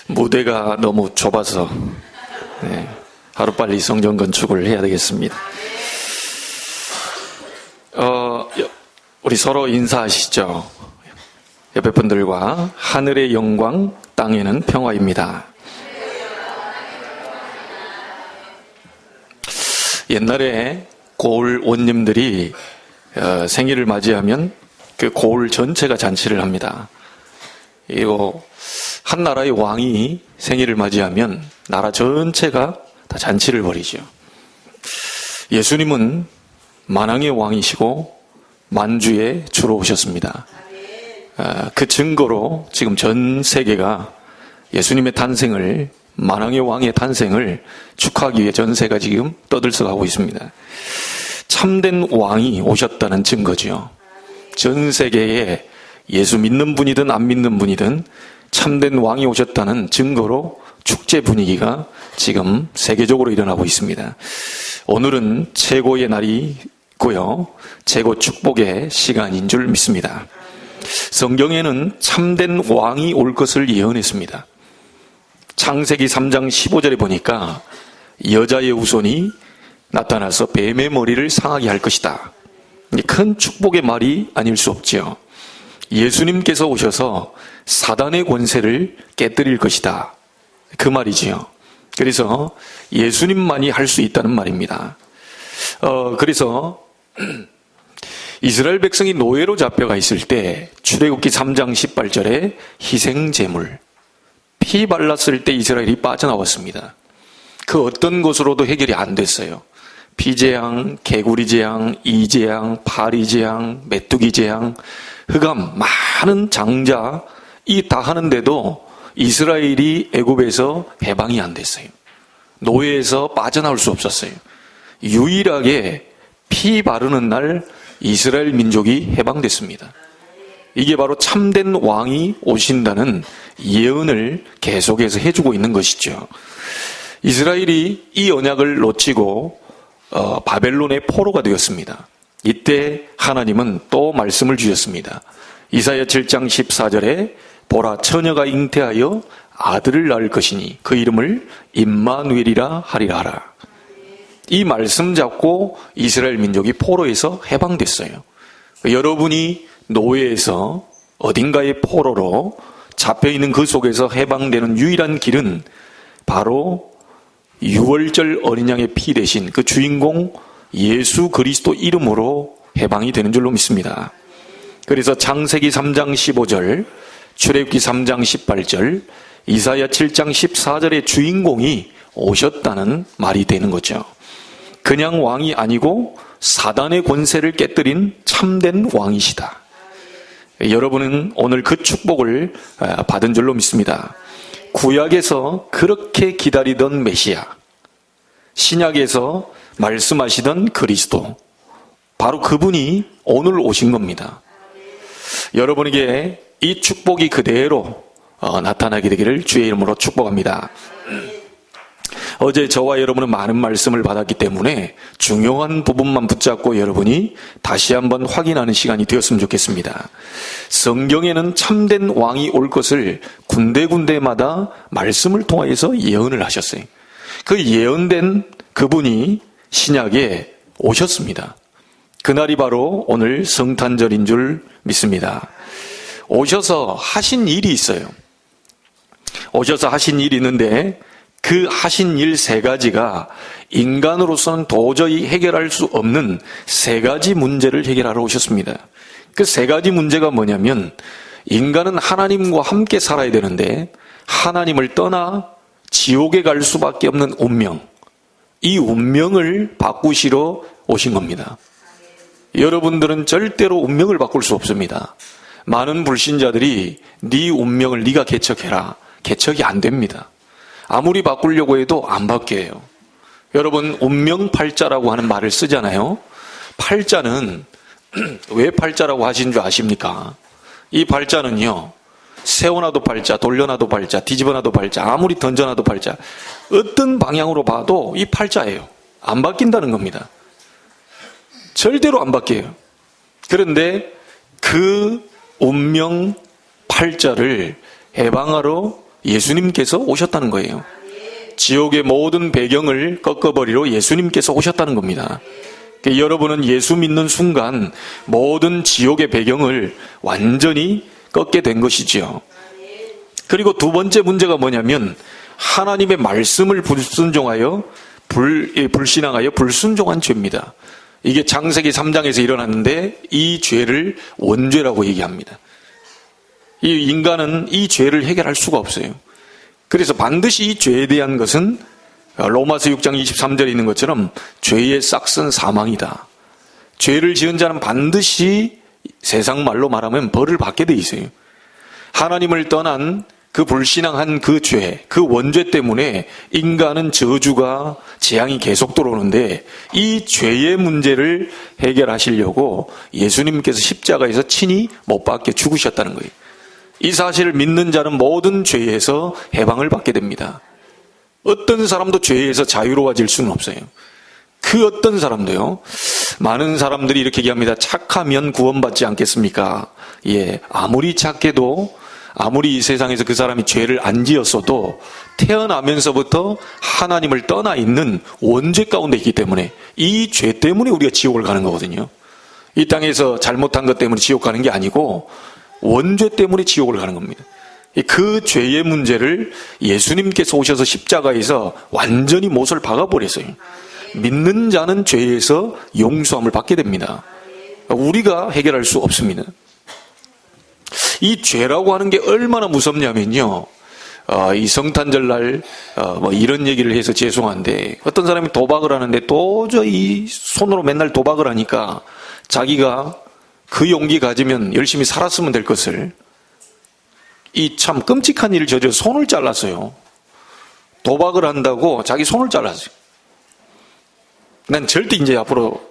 무대가 너무 좁아서 하루빨리 성전 건축을 해야 되겠습니다. 우리 서로 인사하시죠. 옆에 분들과 하늘의 영광, 땅에는 평화입니다. 옛날에 고을 원님들이 생일을 맞이하면 그 고을 전체가 잔치를 합니다. 이거 한 나라의 왕이 생일을 맞이하면 나라 전체가 다 잔치를 벌이죠. 예수님은 만왕의 왕이시고 만주에 주로 오셨습니다. 그 증거로 지금 전 세계가 예수님의 탄생을, 만왕의 왕의 탄생을 축하하기 위해 전 세계가 지금 떠들썩하고 있습니다. 참된 왕이 오셨다는 증거죠. 전 세계에 예수 믿는 분이든 안 믿는 분이든 참된 왕이 오셨다는 증거로 축제 분위기가 지금 세계적으로 일어나고 있습니다. 오늘은 최고의 날이고요, 최고 축복의 시간인 줄 믿습니다. 성경에는 참된 왕이 올 것을 예언했습니다. 창세기 3장 15절에 보니까 여자의 후손이 나타나서 뱀의 머리를 상하게 할 것이다. 큰 축복의 말이 아닐 수 없지요. 예수님께서 오셔서 사단의 권세를 깨뜨릴 것이다, 그 말이지요. 그래서 예수님만이 할 수 있다는 말입니다. 그래서 이스라엘 백성이 노예로 잡혀가 있을 때 출애굽기 3장 18절에 희생제물, 피 발랐을 때 이스라엘이 빠져나왔습니다. 그 어떤 것으로도 해결이 안 됐어요. 피재앙, 개구리재앙, 이재앙, 파리재앙, 메뚜기재앙, 흑암, 많은 장자 이 다 하는데도 이스라엘이 애굽에서 해방이 안 됐어요. 노예에서 빠져나올 수 없었어요. 유일하게 피 바르는 날 이스라엘 민족이 해방됐습니다. 이게 바로 참된 왕이 오신다는 예언을 계속해서 해주고 있는 것이죠. 이스라엘이 이 언약을 놓치고 바벨론의 포로가 되었습니다. 이때 하나님은 또 말씀을 주셨습니다. 이사야 7장 14절에 보라, 처녀가 잉태하여 아들을 낳을 것이니 그 이름을 임마누엘이라 하리라 하라. 이 말씀 잡고 이스라엘 민족이 포로에서 해방됐어요. 여러분이 노예에서 어딘가의 포로로 잡혀있는 그 속에서 해방되는 유일한 길은 바로 유월절 어린 양의 피 대신 그 주인공 예수 그리스도 이름으로 해방이 되는 줄로 믿습니다. 그래서 창세기 3장 15절, 출애굽기 3장 18절, 이사야 7장 14절의 주인공이 오셨다는 말이 되는 거죠. 그냥 왕이 아니고 사단의 권세를 깨뜨린 참된 왕이시다. 여러분은 오늘 그 축복을 받은 줄로 믿습니다. 구약에서 그렇게 기다리던 메시아, 신약에서 말씀하시던 그리스도, 바로 그분이 오늘 오신 겁니다. 여러분에게 이 축복이 그대로 나타나게 되기를 주의 이름으로 축복합니다. 어제 저와 여러분은 많은 말씀을 받았기 때문에 중요한 부분만 붙잡고 여러분이 다시 한번 확인하는 시간이 되었으면 좋겠습니다. 성경에는 참된 왕이 올 것을 군데군데마다 말씀을 통하여서 예언을 하셨어요. 그 예언된 그분이 신약에 오셨습니다. 그날이 바로 오늘 성탄절인 줄 믿습니다. 오셔서 하신 일이 있어요. 오셔서 하신 일이 있는데 그 하신 일 세 가지가 인간으로서는 도저히 해결할 수 없는 세 가지 문제를 해결하러 오셨습니다. 그 세 가지 문제가 뭐냐면, 인간은 하나님과 함께 살아야 되는데 하나님을 떠나 지옥에 갈 수밖에 없는 운명, 이 운명을 바꾸시러 오신 겁니다. 여러분들은 절대로 운명을 바꿀 수 없습니다. 많은 불신자들이 네 운명을 네가 개척해라, 개척이 안 됩니다. 아무리 바꾸려고 해도 안 바뀌어요. 여러분, 운명팔자라고 하는 말을 쓰잖아요. 팔자는 왜 팔자라고 하신 줄 아십니까? 이 팔자는요, 세워놔도 팔자, 돌려놔도 팔자, 뒤집어놔도 팔자, 아무리 던져놔도 팔자, 어떤 방향으로 봐도 이 팔자예요. 안 바뀐다는 겁니다. 절대로 안 바뀌어요. 그런데 그 운명 팔자를 해방하러 예수님께서 오셨다는 거예요. 지옥의 모든 배경을 꺾어버리러 예수님께서 오셨다는 겁니다. 그러니까 여러분은 예수 믿는 순간 모든 지옥의 배경을 완전히 꺾게 된 것이지요. 그리고 두 번째 문제가 뭐냐면 하나님의 말씀을 불신앙하여 불순종한 죄입니다. 이게 창세기 3장에서 일어났는데 이 죄를 원죄라고 얘기합니다. 이 인간은 이 죄를 해결할 수가 없어요. 그래서 반드시 이 죄에 대한 것은 로마서 6장 23절에 있는 것처럼 죄의 싹은 사망이다. 죄를 지은 자는 반드시 세상 말로 말하면 벌을 받게 돼 있어요. 하나님을 떠난 그 불신앙한 그 죄, 그 원죄 때문에 인간은 저주가 재앙이 계속 들어오는데 이 죄의 문제를 해결하시려고 예수님께서 십자가에서 친히 못 박혀 죽으셨다는 거예요. 이 사실을 믿는 자는 모든 죄에서 해방을 받게 됩니다. 어떤 사람도 죄에서 자유로워질 수는 없어요. 그 어떤 사람도요. 많은 사람들이 이렇게 얘기합니다. 착하면 구원받지 않겠습니까? 예, 아무리 착해도 아무리 이 세상에서 그 사람이 죄를 안 지었어도 태어나면서부터 하나님을 떠나 있는 원죄 가운데 있기 때문에 이 죄 때문에 우리가 지옥을 가는 거거든요. 이 땅에서 잘못한 것 때문에 지옥 가는 게 아니고 원죄 때문에 지옥을 가는 겁니다. 그 죄의 문제를 예수님께서 오셔서 십자가에서 완전히 못을 박아버렸어요. 믿는 자는 죄에서 용서함을 받게 됩니다. 우리가 해결할 수 없습니다. 이 죄라고 하는 게 얼마나 무섭냐면요. 이 성탄절날 이런 얘기를 해서 죄송한데 어떤 사람이 도박을 하는데 도저히 손으로 맨날 도박을 하니까 자기가 그 용기 가지면 열심히 살았으면 될 것을 이 참 끔찍한 일을 저져 손을 잘랐어요. 도박을 한다고 자기 손을 잘랐어요. 난 절대 이제 앞으로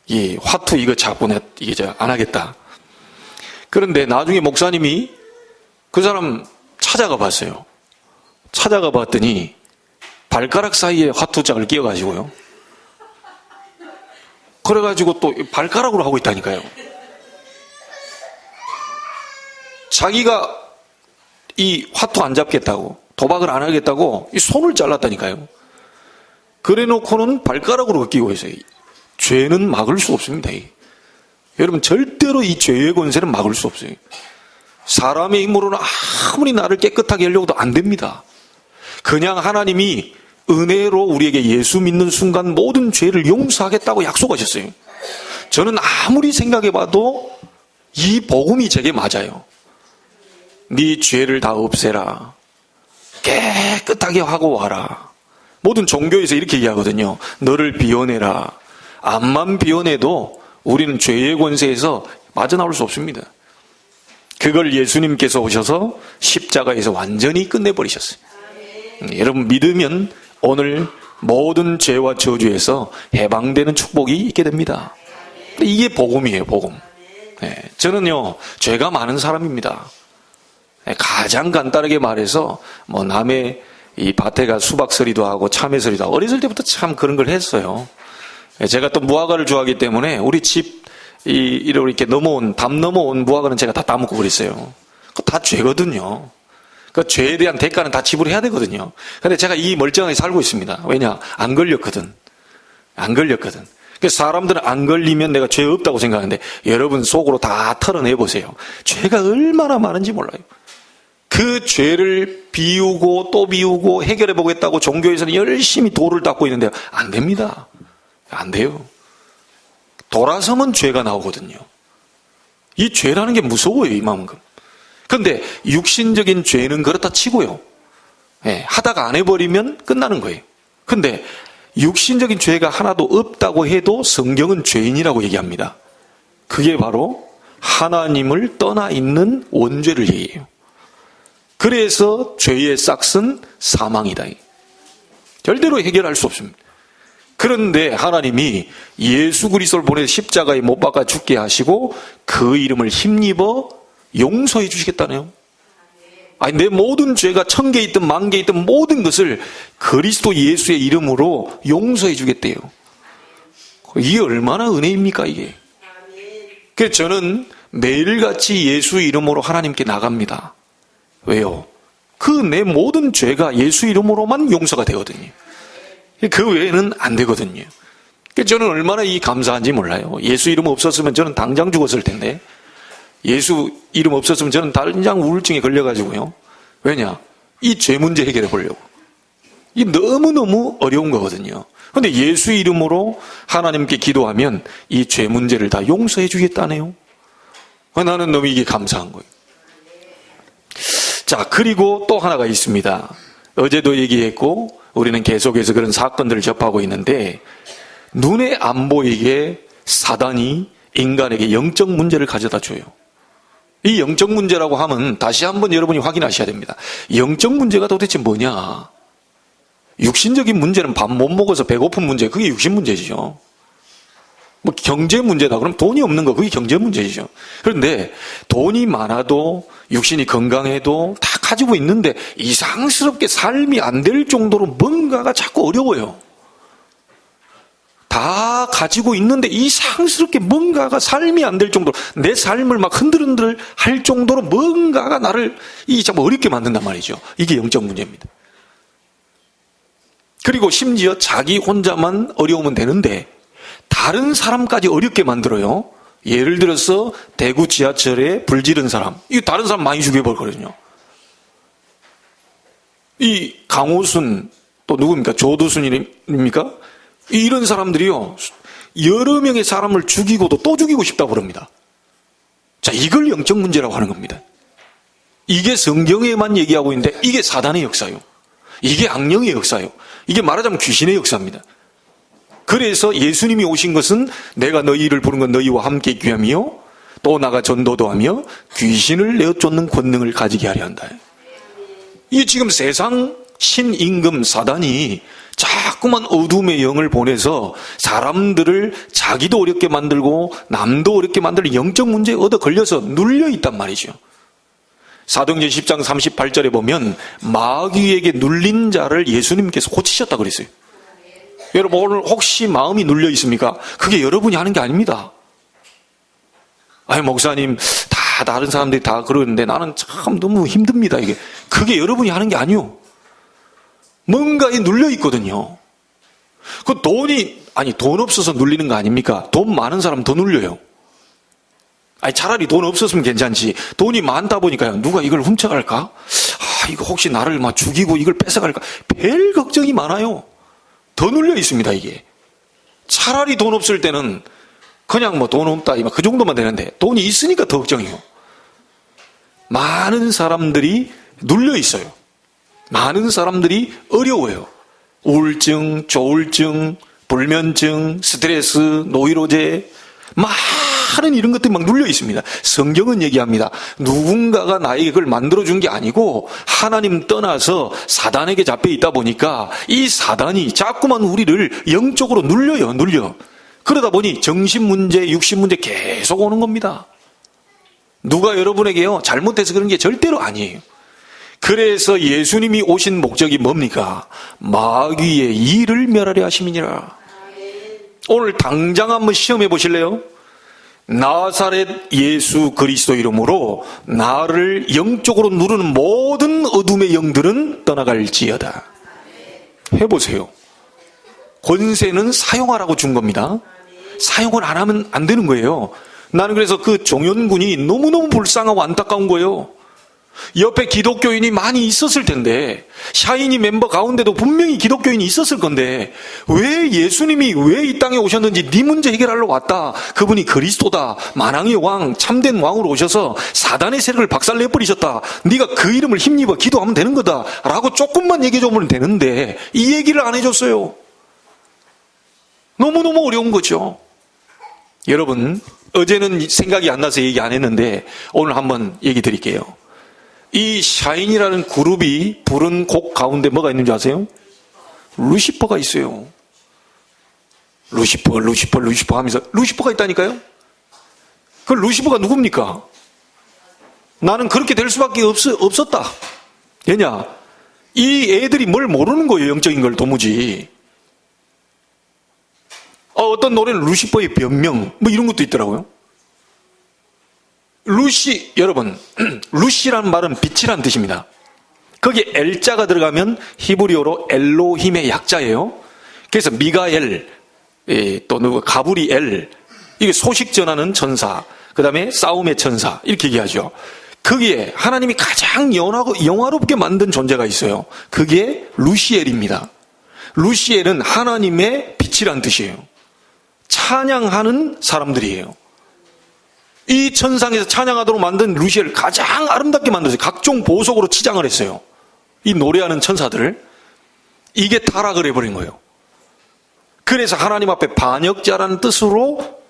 이 화투 이거 자꾸 이게 안 하겠다. 그런데 나중에 목사님이 그 사람 찾아가 봤어요. 찾아가 봤더니 발가락 사이에 화투장을 끼워가지고요. 그래가지고 또 발가락으로 하고 있다니까요. 자기가 이 화투 안 잡겠다고, 도박을 안 하겠다고 이 손을 잘랐다니까요. 그래 놓고는 발가락으로 끼고 있어요. 죄는 막을 수 없습니다. 여러분 절대로 이 죄의 권세는 막을 수 없어요. 사람의 힘으로는 아무리 나를 깨끗하게 하려고도 안 됩니다. 그냥 하나님이 은혜로 우리에게 예수 믿는 순간 모든 죄를 용서하겠다고 약속하셨어요. 저는 아무리 생각해봐도 이 복음이 제게 맞아요. 네 죄를 다 없애라. 깨끗하게 하고 와라. 모든 종교에서 이렇게 얘기하거든요. 너를 비워내라. 암만 비워내도 우리는 죄의 권세에서 빠져나올 수 없습니다. 그걸 예수님께서 오셔서 십자가에서 완전히 끝내버리셨어요. 여러분 믿으면 오늘 모든 죄와 저주에서 해방되는 축복이 있게 됩니다. 이게 복음이에요, 복음. 저는요, 죄가 많은 사람입니다. 가장 간단하게 말해서 남의 이 밭에 가 수박서리도 하고 참외서리도 하고 어렸을 때부터 참 그런 걸 했어요. 제가 또 무화과를 좋아하기 때문에 우리 집 이렇게 담 넘어온 무화과는 제가 다 따먹고 그랬어요. 그거 다 죄거든요. 그 죄에 대한 대가는 다 지불해야 되거든요. 근데 제가 이 멀쩡하게 살고 있습니다. 왜냐? 안 걸렸거든. 그래서 사람들은 안 걸리면 내가 죄 없다고 생각하는데 여러분 속으로 다 털어내 보세요. 죄가 얼마나 많은지 몰라요. 그 죄를 비우고 또 비우고 해결해 보겠다고 종교에서는 열심히 돌을 닦고 있는데 안 됩니다. 안 돼요. 돌아서면 죄가 나오거든요. 이 죄라는 게 무서워요, 이만큼. 그런데 육신적인 죄는 그렇다 치고요. 하다가 안 해버리면 끝나는 거예요. 근데 육신적인 죄가 하나도 없다고 해도 성경은 죄인이라고 얘기합니다. 그게 바로 하나님을 떠나 있는 원죄를 얘기해요. 그래서 죄의 싹은 사망이다. 절대로 해결할 수 없습니다. 그런데 하나님이 예수 그리스도를 보내서 십자가에 못 박아 죽게 하시고 그 이름을 힘입어 용서해 주시겠다네요. 아니, 내 모든 죄가 1000개 있든 10,000개 있든 모든 것을 그리스도 예수의 이름으로 용서해 주겠대요. 이게 얼마나 은혜입니까, 이게. 그래서 저는 매일같이 예수 이름으로 하나님께 나갑니다. 왜요? 그 내 모든 죄가 예수 이름으로만 용서가 되거든요. 그 외에는 안 되거든요. 저는 얼마나 이 감사한지 몰라요. 예수 이름 없었으면 저는 당장 죽었을 텐데, 예수 이름 없었으면 저는 당장 우울증에 걸려가지고요. 왜냐? 이 죄 문제 해결해 보려고. 이 너무너무 어려운 거거든요. 그런데 예수 이름으로 하나님께 기도하면 이 죄 문제를 다 용서해 주겠다네요. 나는 너무 이게 감사한 거예요. 자, 그리고 또 하나가 있습니다. 어제도 얘기했고 우리는 계속해서 그런 사건들을 접하고 있는데, 눈에 안 보이게 사단이 인간에게 영적 문제를 가져다 줘요. 이 영적 문제라고 하면 다시 한번 여러분이 확인하셔야 됩니다. 영적 문제가 도대체 뭐냐? 육신적인 문제는 밥 못 먹어서 배고픈 문제, 그게 육신 문제죠. 뭐 경제 문제다 그러면 돈이 없는 거, 그게 경제 문제죠. 그런데 돈이 많아도 육신이 건강해도 다 가지고 있는데 이상스럽게 삶이 안 될 정도로 뭔가가 자꾸 어려워요. 다 가지고 있는데 이상스럽게 뭔가가 삶이 안 될 정도로, 내 삶을 막 흔들흔들 할 정도로 뭔가가 나를 참 어렵게 만든단 말이죠. 이게 영적 문제입니다. 그리고 심지어 자기 혼자만 어려우면 되는데 다른 사람까지 어렵게 만들어요. 예를 들어서 대구 지하철에 불 지른 사람, 이 다른 사람 많이 죽여버리거든요. 이 강호순, 또 누굽니까? 조두순입니까? 이런 사람들이요, 여러 명의 사람을 죽이고도 또 죽이고 싶다고 그럽니다. 자, 이걸 영적 문제라고 하는 겁니다. 이게 성경에만 얘기하고 있는데 이게 사단의 역사요. 이게 악령의 역사요. 이게 말하자면 귀신의 역사입니다. 그래서 예수님이 오신 것은 내가 너희를 부른 건 너희와 함께 있기 위함이요, 또 나가 전도도 하며 귀신을 내어쫓는 권능을 가지게 하려 한다. 이 지금 세상 신임금 사단이 자꾸만 어둠의 영을 보내서 사람들을 자기도 어렵게 만들고 남도 어렵게 만들 영적 문제에 얻어 걸려서 눌려 있단 말이죠. 사도행전 10장 38절에 보면 마귀에게 눌린 자를 예수님께서 고치셨다 그랬어요. 여러분, 오늘 혹시 마음이 눌려 있습니까? 그게 여러분이 하는 게 아닙니다. 아니, 목사님, 다 다른 사람들이 다 그러는데 나는 참 너무 힘듭니다. 이게 그게 여러분이 하는 게 아니요. 뭔가에 눌려 있거든요. 그 돈 없어서 눌리는 거 아닙니까? 돈 많은 사람 더 눌려요. 아니, 차라리 돈 없었으면 괜찮지. 돈이 많다 보니까요, 누가 이걸 훔쳐갈까? 이거 혹시 나를 막 죽이고 이걸 뺏어갈까? 별 걱정이 많아요. 더 눌려 있습니다, 이게. 차라리 돈 없을 때는 그냥 뭐 돈 없다, 그 정도만 되는데, 돈이 있으니까 더 걱정이에요. 많은 사람들이 눌려 있어요. 많은 사람들이 어려워요. 우울증, 조울증, 불면증, 스트레스, 노이로제, 많은 이런 것들이 막 눌려 있습니다. 성경은 얘기합니다. 누군가가 나에게 그걸 만들어준 게 아니고 하나님 떠나서 사단에게 잡혀 있다 보니까 이 사단이 자꾸만 우리를 영적으로 눌려. 그러다 보니 정신 문제, 육신 문제 계속 오는 겁니다. 누가 여러분에게요, 잘못해서 그런 게 절대로 아니에요. 그래서 예수님이 오신 목적이 뭡니까? 마귀의 일을 멸하려 하심이니라. 오늘 당장 한번 시험해 보실래요? 나사렛 예수 그리스도 이름으로 나를 영적으로 누르는 모든 어둠의 영들은 떠나갈지어다. 해보세요. 권세는 사용하라고 준 겁니다. 사용을 안 하면 안 되는 거예요. 나는 그래서 그 종현군이 너무너무 불쌍하고 안타까운 거예요. 옆에 기독교인이 많이 있었을 텐데, 샤이니 멤버 가운데도 분명히 기독교인이 있었을 건데, 왜 예수님이 왜 이 땅에 오셨는지 네 문제 해결하러 왔다. 그분이 그리스도다, 만왕의 왕, 참된 왕으로 오셔서 사단의 세력을 박살내버리셨다. 네가 그 이름을 힘입어 기도하면 되는 거다 라고 조금만 얘기해주면 되는데 이 얘기를 안 해줬어요. 너무너무 어려운 거죠. 여러분, 어제는 생각이 안 나서 얘기 안 했는데 오늘 한번 얘기 드릴게요. 이 샤인이라는 그룹이 부른 곡 가운데 뭐가 있는 줄 아세요? 루시퍼가 있어요. 루시퍼 하면서 루시퍼가 있다니까요? 그 루시퍼가 누굽니까? 나는 그렇게 될 수밖에 없었다. 왜냐? 이 애들이 뭘 모르는 거예요, 영적인 걸 도무지. 어떤 노래는 루시퍼의 변명, 뭐 이런 것도 있더라고요. 여러분, 루시라는 말은 빛이란 뜻입니다. 거기에 엘자가 들어가면 히브리어로 엘로힘의 약자예요. 그래서 미가엘, 또 가브리엘, 이게 소식 전하는 천사, 그 다음에 싸움의 천사, 이렇게 얘기하죠. 거기에 하나님이 가장 영화롭게 만든 존재가 있어요. 그게 루시엘입니다. 루시엘은 하나님의 빛이란 뜻이에요. 찬양하는 사람들이에요. 이 천상에서 찬양하도록 만든 루시엘을 가장 아름답게 만들었어요. 각종 보석으로 치장을 했어요. 이 노래하는 천사들을. 이게 타락을 해버린 거예요. 그래서 하나님 앞에 반역자라는 뜻으로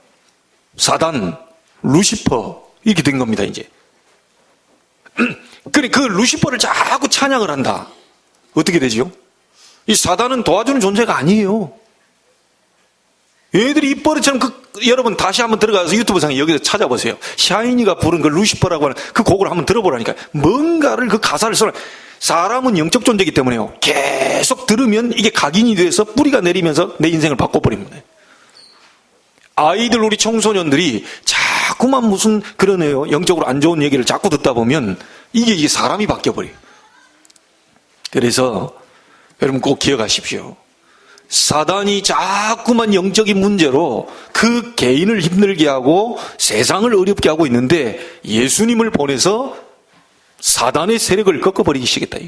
사단, 루시퍼 이렇게 된 겁니다. 이제 그 루시퍼를 자꾸 찬양을 한다. 어떻게 되지요? 이 사단은 도와주는 존재가 아니에요. 얘들이 입버릇처럼 여러분 다시 한번 들어가서 유튜브상에 여기서 찾아보세요. 샤이니가 부른 그 루시퍼라고 하는 그 곡을 한번 들어보라니까요. 뭔가를 그 가사를 써라. 사람은 영적 존재이기 때문에요. 계속 들으면 이게 각인이 돼서 뿌리가 내리면서 내 인생을 바꿔버립니다. 아이들, 우리 청소년들이 자꾸만 무슨 그러네요. 영적으로 안 좋은 얘기를 자꾸 듣다 보면 이게 사람이 바뀌어버려요. 그래서 여러분 꼭 기억하십시오. 사단이 자꾸만 영적인 문제로 그 개인을 힘들게 하고 세상을 어렵게 하고 있는데 예수님을 보내서 사단의 세력을 꺾어버리시겠다.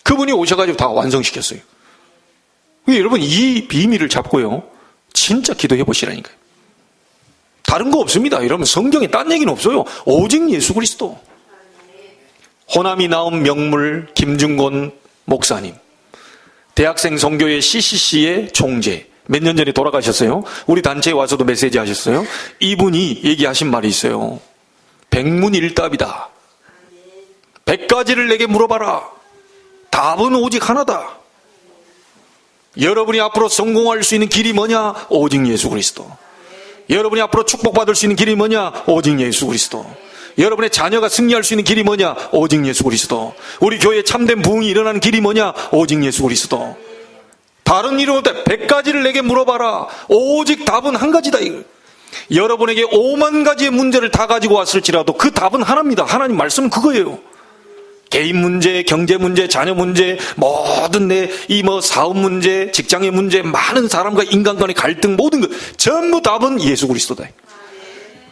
그분이 오셔가지고 다 완성시켰어요. 여러분 이 비밀을 잡고요. 진짜 기도해 보시라니까요. 다른 거 없습니다. 여러분 성경에 딴 얘기는 없어요. 오직 예수 그리스도. 호남이 나온 명물 김중곤 목사님. 대학생 선교회 CCC의 총재. 몇 년 전에 돌아가셨어요. 우리 단체에 와서도 메시지 하셨어요. 이분이 얘기하신 말이 있어요. 백문일답이다. 100가지를 내게 물어봐라. 답은 오직 하나다. 여러분이 앞으로 성공할 수 있는 길이 뭐냐? 오직 예수 그리스도. 여러분이 앞으로 축복받을 수 있는 길이 뭐냐? 오직 예수 그리스도. 여러분의 자녀가 승리할 수 있는 길이 뭐냐? 오직 예수 그리스도. 우리 교회에 참된 부흥이 일어나는 길이 뭐냐? 오직 예수 그리스도. 다른 이름 없다. 100가지를 내게 물어봐라. 오직 답은 한 가지다. 여러분에게 5만 가지의 문제를 다 가지고 왔을지라도 그 답은 하나입니다. 하나님 말씀은 그거예요. 개인 문제, 경제 문제, 자녀 문제, 모든 사업 문제, 직장의 문제, 많은 사람과 인간 간의 갈등, 모든 것 전부 답은 예수 그리스도다.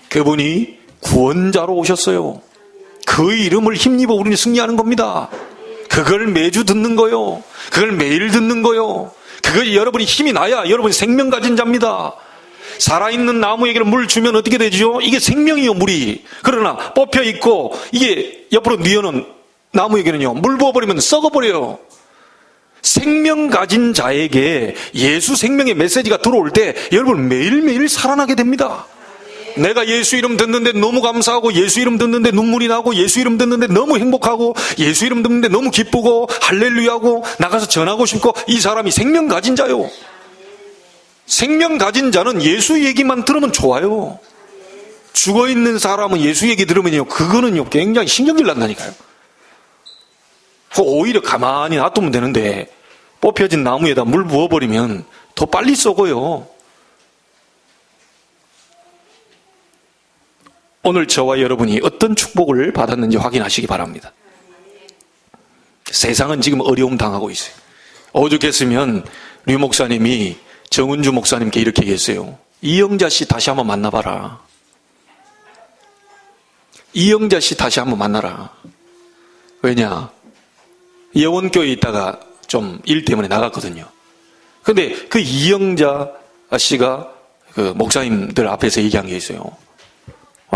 그분이 구원자로 오셨어요. 그 이름을 힘입어 우리는 승리하는 겁니다. 그걸 매주 듣는 거요. 그걸 매일 듣는 거요. 그걸 여러분이 힘이 나야 여러분이 생명 가진 자입니다. 살아있는 나무에게 물 주면 어떻게 되죠? 이게 생명이요, 물이. 그러나 뽑혀 있고 이게 옆으로 뉘어놓은 나무에게는요, 물 부어버리면 썩어버려요. 생명 가진 자에게 예수 생명의 메시지가 들어올 때 여러분 매일매일 살아나게 됩니다. 내가 예수 이름 듣는데 너무 감사하고 예수 이름 듣는데 눈물이 나고 예수 이름 듣는데 너무 행복하고 예수 이름 듣는데 너무 기쁘고 할렐루야하고 나가서 전하고 싶고 이 사람이 생명 가진 자요. 생명 가진 자는 예수 얘기만 들으면 좋아요. 죽어있는 사람은 예수 얘기 들으면요, 그거는요 굉장히 신경질 난다니까요. 오히려 가만히 놔두면 되는데 뽑혀진 나무에다 물 부어버리면 더 빨리 썩어요. 오늘 저와 여러분이 어떤 축복을 받았는지 확인하시기 바랍니다. 세상은 지금 어려움 당하고 있어요. 오죽했으면 류 목사님이 정은주 목사님께 이렇게 얘기했어요. 이영자 씨 다시 한번 만나봐라. 이영자 씨 다시 한번 만나라. 왜냐? 예원교회에 있다가 좀 일 때문에 나갔거든요. 근데 그 이영자 씨가 그 목사님들 앞에서 얘기한 게 있어요.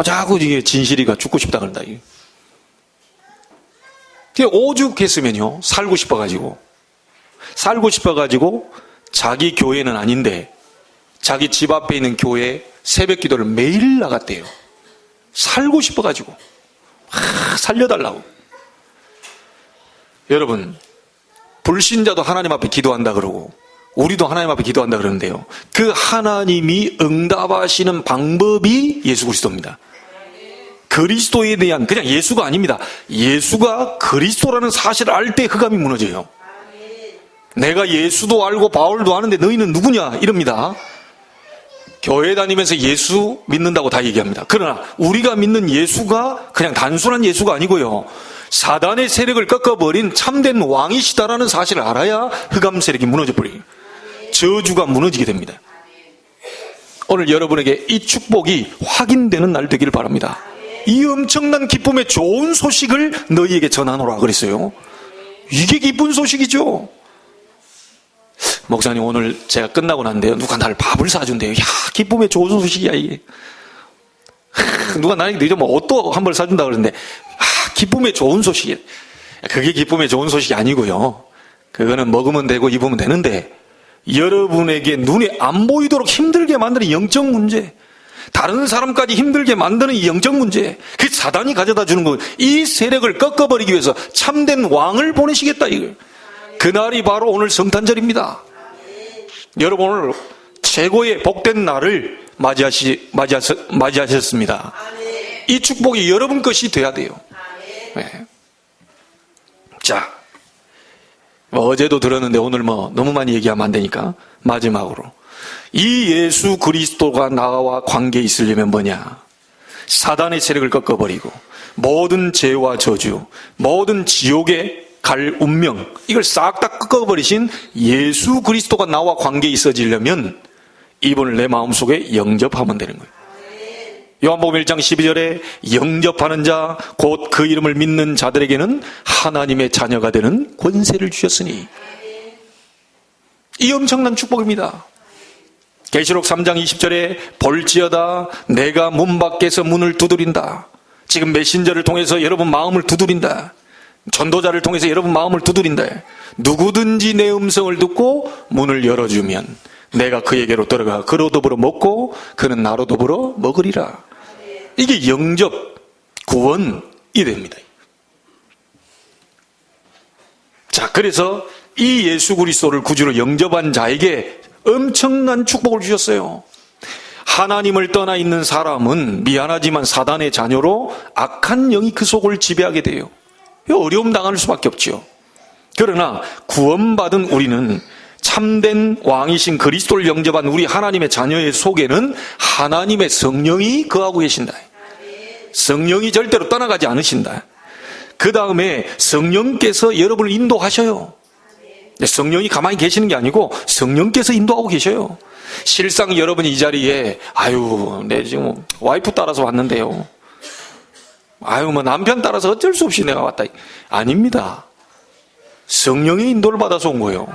자꾸 이게 진실이가 죽고 싶다 그런다. 오죽했으면요, 살고 싶어가지고 자기 교회는 아닌데 자기 집 앞에 있는 교회 새벽 기도를 매일 나갔대요. 살고 싶어가지고 살려달라고. 여러분, 불신자도 하나님 앞에 기도한다 그러고 우리도 하나님 앞에 기도한다 그러는데요, 그 하나님이 응답하시는 방법이 예수 그리스도입니다. 그리스도에 대한, 그냥 예수가 아닙니다. 예수가 그리스도라는 사실을 알 때 흑암이 무너져요. 내가 예수도 알고 바울도 아는데 너희는 누구냐 이럽니다. 교회 다니면서 예수 믿는다고 다 얘기합니다. 그러나 우리가 믿는 예수가 그냥 단순한 예수가 아니고요, 사단의 세력을 꺾어버린 참된 왕이시다라는 사실을 알아야 흑암 세력이 무너져버려요. 저주가 무너지게 됩니다. 오늘 여러분에게 이 축복이 확인되는 날 되기를 바랍니다. 이 엄청난 기쁨의 좋은 소식을 너희에게 전하노라 그랬어요. 이게 기쁜 소식이죠. 목사님, 오늘 제가 끝나고 난데요, 누가 나를 밥을 사준대요. 야, 기쁨의 좋은 소식이야 이게. 누가 나에게 늦으면 옷도 한 벌 사준다 그러는데, 기쁨의 좋은 소식이에요. 그게 기쁨의 좋은 소식이 아니고요, 그거는 먹으면 되고 입으면 되는데, 여러분에게 눈에 안 보이도록 힘들게 만드는 영적 문제, 다른 사람까지 힘들게 만드는 이 영적 문제, 그 사단이 가져다 주는 거, 이 세력을 꺾어버리기 위해서 참된 왕을 보내시겠다 이거예요. 그날이 바로 오늘 성탄절입니다. 여러분, 오늘 최고의 복된 날을 맞이하셨습니다. 이 축복이 여러분 것이 돼야 돼요. 네. 자, 어제도 들었는데 오늘 너무 많이 얘기하면 안 되니까 마지막으로, 이 예수 그리스도가 나와 관계에 있으려면 뭐냐? 사단의 세력을 꺾어버리고 모든 죄와 저주, 모든 지옥에 갈 운명, 이걸 싹 다 꺾어버리신 예수 그리스도가 나와 관계에 있어지려면 이분을 내 마음속에 영접하면 되는 거예요. 요한복음 1장 12절에 영접하는 자, 곧 그 이름을 믿는 자들에게는 하나님의 자녀가 되는 권세를 주셨으니, 이 엄청난 축복입니다. 계시록 3장 20절에 볼지어다 내가 문 밖에서 문을 두드린다. 지금 메신저를 통해서 여러분 마음을 두드린다. 전도자를 통해서 여러분 마음을 두드린다. 누구든지 내 음성을 듣고 문을 열어주면 내가 그에게로 들어가 그로 더불어 먹고 그는 나로 더불어 먹으리라. 이게 영접, 구원이 됩니다. 자, 그래서 이 예수 그리스도를 구주로 영접한 자에게 엄청난 축복을 주셨어요. 하나님을 떠나 있는 사람은 미안하지만 사단의 자녀로 악한 영이 그 속을 지배하게 돼요. 어려움 당할 수밖에 없죠. 그러나 구원받은 우리는 참된 왕이신 그리스도를 영접한 우리 하나님의 자녀의 속에는 하나님의 성령이 거하고 계신다. 성령이 절대로 떠나가지 않으신다. 그 다음에 성령께서 여러분을 인도하셔요. 성령이 가만히 계시는 게 아니고 성령께서 인도하고 계셔요. 실상 여러분이 이 자리에 내 지금 와이프 따라서 왔는데요, 남편 따라서 어쩔 수 없이 내가 왔다, 아닙니다. 성령의 인도를 받아서 온 거예요.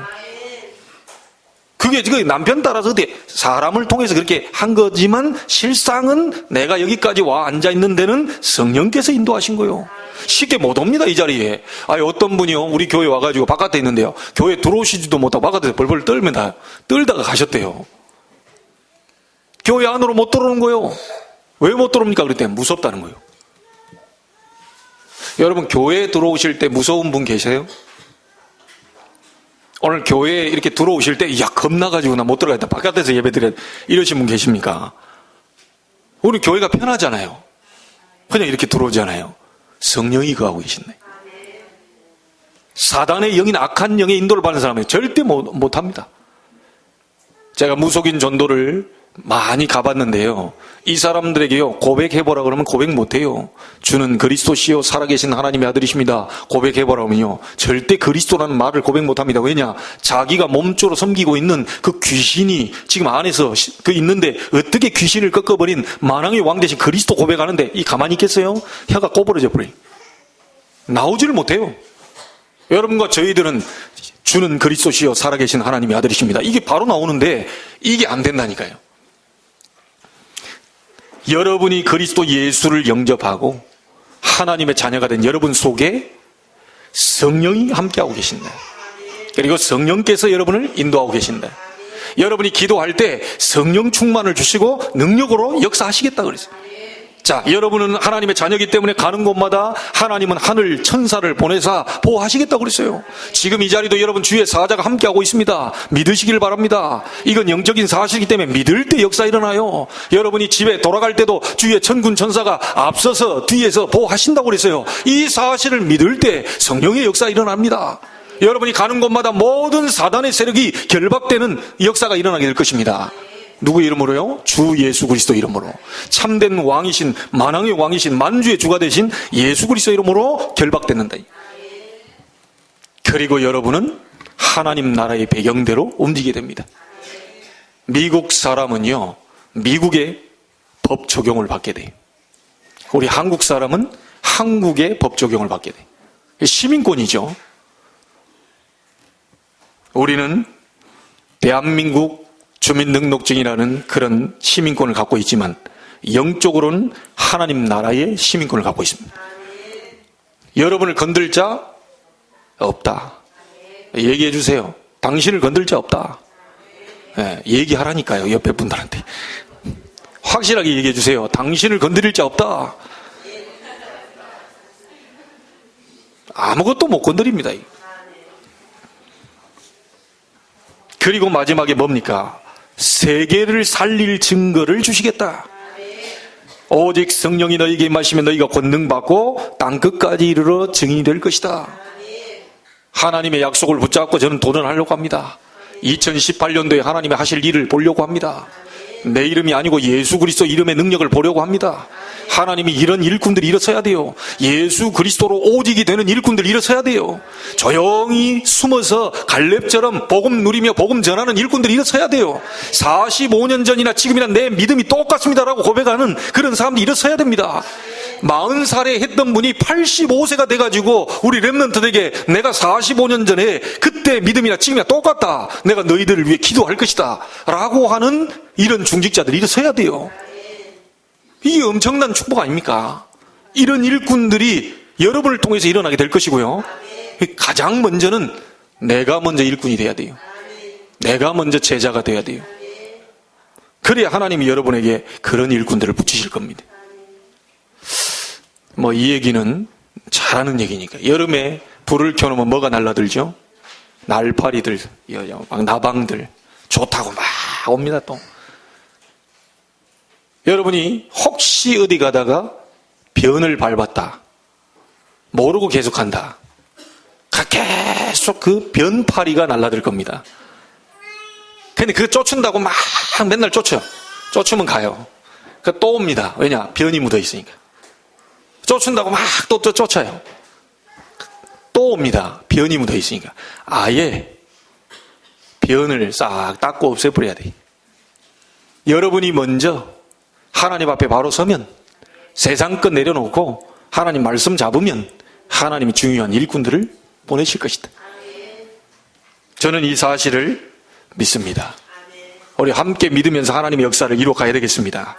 그게 지금 남편 따라서 사람을 통해서 그렇게 한 거지만 실상은 내가 여기까지 와 앉아 있는 데는 성령께서 인도하신 거예요. 쉽게 못 옵니다, 이 자리에. 어떤 분이요, 우리 교회 와가지고 바깥에 있는데요, 교회 들어오시지도 못하고 바깥에서 벌벌 떨다가 가셨대요. 교회 안으로 못 들어오는 거예요. 왜 못 들어옵니까? 그랬더니 무섭다는 거예요. 여러분, 교회에 들어오실 때 무서운 분 계세요? 오늘 교회에 이렇게 들어오실 때, 겁나가지고 나 못 들어가겠다, 바깥에서 예배 드려야 돼, 이러신 분 계십니까? 우리 교회가 편하잖아요. 그냥 이렇게 들어오잖아요. 성령이 거하고 계시네. 사단의 영인 악한 영의 인도를 받는 사람은 절대 못합니다. 제가 무속인 전도를 많이 가봤는데요, 이 사람들에게요, 고백해보라 그러면 고백 못해요. 주는 그리스도시요 살아계신 하나님의 아들이십니다, 고백해보라 하면요, 절대 그리스도라는 말을 고백 못합니다. 왜냐? 자기가 몸조로 섬기고 있는 그 귀신이 지금 안에서 있는데 어떻게 귀신을 꺾어버린 만왕의 왕 대신 그리스도 고백하는데 이 가만히 있겠어요? 혀가 꼬부러져 버려요. 나오지를 못해요. 여러분과 저희들은 주는 그리스도시요 살아계신 하나님의 아들이십니다, 이게 바로 나오는데 이게 안 된다니까요. 여러분이 그리스도 예수를 영접하고 하나님의 자녀가 된 여러분 속에 성령이 함께하고 계신다. 그리고 성령께서 여러분을 인도하고 계신다. 여러분이 기도할 때 성령 충만을 주시고 능력으로 역사하시겠다 그랬어요. 자, 여러분은 하나님의 자녀이기 때문에 가는 곳마다 하나님은 하늘 천사를 보내사 보호하시겠다고 그랬어요. 지금 이 자리도 여러분 주의 사자가 함께하고 있습니다. 믿으시길 바랍니다. 이건 영적인 사실이기 때문에 믿을 때 역사 일어나요. 여러분이 집에 돌아갈 때도 주의 천군 천사가 앞서서 뒤에서 보호하신다고 그랬어요. 이 사실을 믿을 때 성령의 역사 일어납니다. 여러분이 가는 곳마다 모든 사단의 세력이 결박되는 역사가 일어나게 될 것입니다. 누구 이름으로요? 주 예수 그리스도 이름으로. 참된 왕이신, 만왕의 왕이신, 만주의 주가 되신 예수 그리스도 이름으로 결박됐는다. 그리고 여러분은 하나님 나라의 배경대로 움직이게 됩니다. 미국 사람은요, 미국의 법 적용을 받게 돼요. 우리 한국 사람은 한국의 법 적용을 받게 돼요. 시민권이죠. 우리는 대한민국 주민등록증이라는 그런 시민권을 갖고 있지만 영적으로는 하나님 나라의 시민권을 갖고 있습니다. 여러분을 건들 자 없다. 얘기해 주세요. 당신을 건들 자 없다. 네, 얘기하라니까요. 옆에 분들한테 확실하게 얘기해 주세요. 당신을 건드릴 자 없다. 아무것도 못 건드립니다. 그리고 마지막에 뭡니까? 세계를 살릴 증거를 주시겠다. 오직 성령이 너희에게 임하시면 너희가 권능받고 땅끝까지 이르러 증인이 될 것이다. 하나님의 약속을 붙잡고 저는 도전하려고 합니다. 2018년도에 하나님의 하실 일을 보려고 합니다. 내 이름이 아니고 예수 그리스도 이름의 능력을 보려고 합니다. 하나님이 이런 일꾼들이 일어서야 돼요. 예수 그리스도로 오직이 되는 일꾼들이 일어서야 돼요. 조용히 숨어서 갈렙처럼 복음 누리며 복음 전하는 일꾼들이 일어서야 돼요. 45년 전이나 지금이나 내 믿음이 똑같습니다라고 고백하는 그런 사람들이 일어서야 됩니다. 40살에 했던 분이 85세가 돼가지고 우리 렘넌트들에게 내가 45년 전에 그때 믿음이나 지금이나 똑같다. 내가 너희들을 위해 기도할 것이다. 라고 하는 이런 중직자들이 일어서야 돼요. 이게 엄청난 축복 아닙니까? 이런 일꾼들이 여러분을 통해서 일어나게 될 것이고요. 가장 먼저는 내가 먼저 일꾼이 돼야 돼요. 내가 먼저 제자가 돼야 돼요. 그래야 하나님이 여러분에게 그런 일꾼들을 붙이실 겁니다. 이 얘기는 잘하는 얘기니까. 여름에 불을 켜놓으면 뭐가 날라들죠? 날파리들, 막 나방들 좋다고 막 옵니다. 또 여러분이 혹시 어디 가다가 변을 밟았다, 모르고 계속한다, 계속 그 변파리가 날라들 겁니다. 근데 그거 쫓은다고 막 맨날 쫓으면 가요. 또 옵니다. 왜냐? 변이 묻어 있으니까. 쫓은다고 막 또 쫓아요. 또 옵니다. 변이 묻어 있으니까. 아예 변을 싹 닦고 없애버려야 돼. 여러분이 먼저 하나님 앞에 바로 서면, 세상 것 내려놓고 하나님 말씀 잡으면 하나님이 중요한 일꾼들을 보내실 것이다. 저는 이 사실을 믿습니다. 우리 함께 믿으면서 하나님의 역사를 이루어 가야 되겠습니다.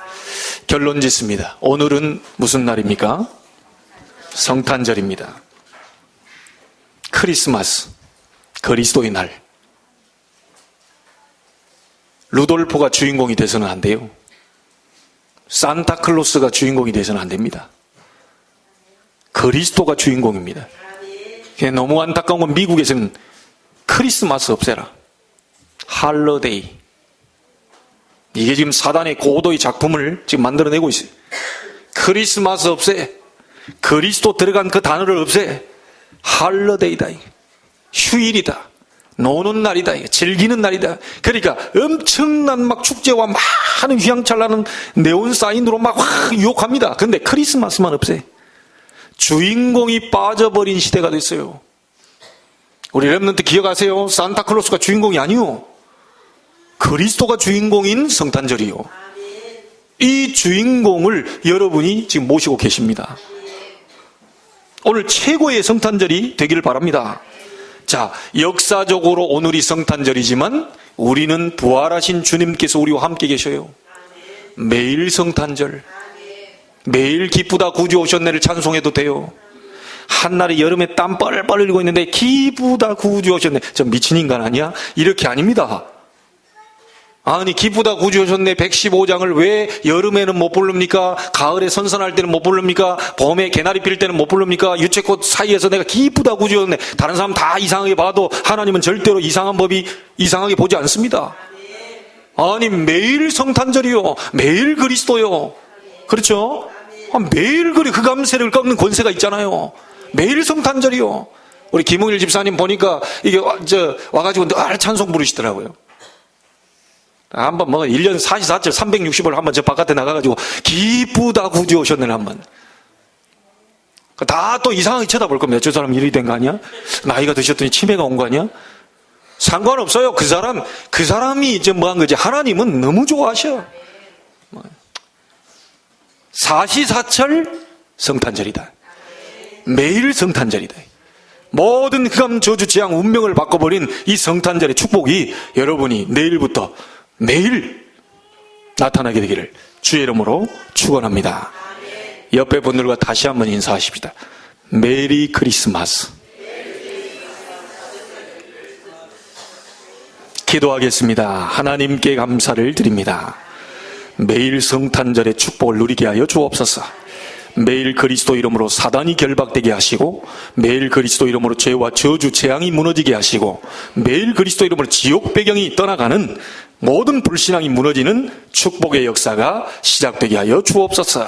결론 짓습니다. 오늘은 무슨 날입니까? 성탄절입니다. 크리스마스, 그리스도의 날. 루돌프가 주인공이 돼서는 안 돼요. 산타클로스가 주인공이 돼서는 안 됩니다. 그리스도가 주인공입니다. 너무 안타까운 건 미국에서는 크리스마스 없애라, 할러데이, 이게 지금 사단의 고도의 작품을 지금 만들어내고 있어요. 크리스마스 없애, 그리스도 들어간 그 단어를 없애, 할러데이다, 휴일이다, 노는 날이다, 즐기는 날이다. 그러니까 엄청난 막 축제와 많은 휘황찬란한 네온 사인으로 막 유혹합니다. 그런데 크리스마스만 없애. 주인공이 빠져버린 시대가 됐어요. 우리 렘넌트 기억하세요? 산타클로스가 주인공이 아니요, 그리스도가 주인공인 성탄절이요. 이 주인공을 여러분이 지금 모시고 계십니다. 오늘 최고의 성탄절이 되기를 바랍니다. 자, 역사적으로 오늘이 성탄절이지만 우리는 부활하신 주님께서 우리와 함께 계셔요. 매일 성탄절, 매일 기쁘다 구주 오셨네를 찬송해도 돼요. 한날에 여름에 땀 뻘뻘 흘리고 있는데 기쁘다 구주 오셨네, 저 미친 인간 아니야? 이렇게 아닙니다. 아니, 기쁘다 구주 오셨네 115장을 왜 여름에는 못 부릅니까? 가을에 선선할 때는 못 부릅니까? 봄에 개나리 필 때는 못 부릅니까? 유채꽃 사이에서 내가 기쁘다 구주 오셨네. 다른 사람 다 이상하게 봐도 하나님은 절대로 이상한 법이 이상하게 보지 않습니다. 아니, 매일 성탄절이요, 매일 그리스도요. 그렇죠? 매일 흑암세를 꺾는 권세가 있잖아요. 매일 성탄절이요. 우리 김홍일 집사님 보니까 이게 와가지고 늘 찬송 부르시더라고요. 한번 1년 44절 360을 한번 저 바깥에 나가가지고 기쁘다 구디 오셨네 한번. 다 또 이상하게 쳐다볼 겁니다. 저 사람 일이 된 거 아니야? 나이가 드셨더니 치매가 온 거 아니야? 상관없어요. 그 사람이 이제 뭐 한 거지. 하나님은 너무 좋아하셔. 사시사철 성탄절이다. 매일 성탄절이다. 모든 흑암 저주 재앙 운명을 바꿔버린 이 성탄절의 축복이 여러분이 내일부터 매일 나타나게 되기를 주의 이름으로 축원합니다. 옆에 분들과 다시 한번 인사하십시다. 메리 크리스마스. 기도하겠습니다. 하나님께 감사를 드립니다. 매일 성탄절의 축복을 누리게 하여 주옵소서. 매일 그리스도 이름으로 사단이 결박되게 하시고, 매일 그리스도 이름으로 죄와 저주 재앙이 무너지게 하시고, 매일 그리스도 이름으로 지옥 배경이 떠나가는 모든 불신앙이 무너지는 축복의 역사가 시작되게 하여 주옵소서.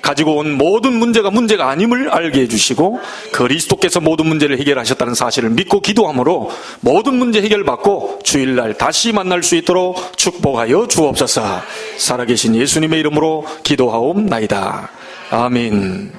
가지고 온 모든 문제가 아님을 알게 해주시고, 그리스도께서 모든 문제를 해결하셨다는 사실을 믿고 기도함으로 모든 문제 해결받고 주일날 다시 만날 수 있도록 축복하여 주옵소서. 살아계신 예수님의 이름으로 기도하옵나이다. 아멘.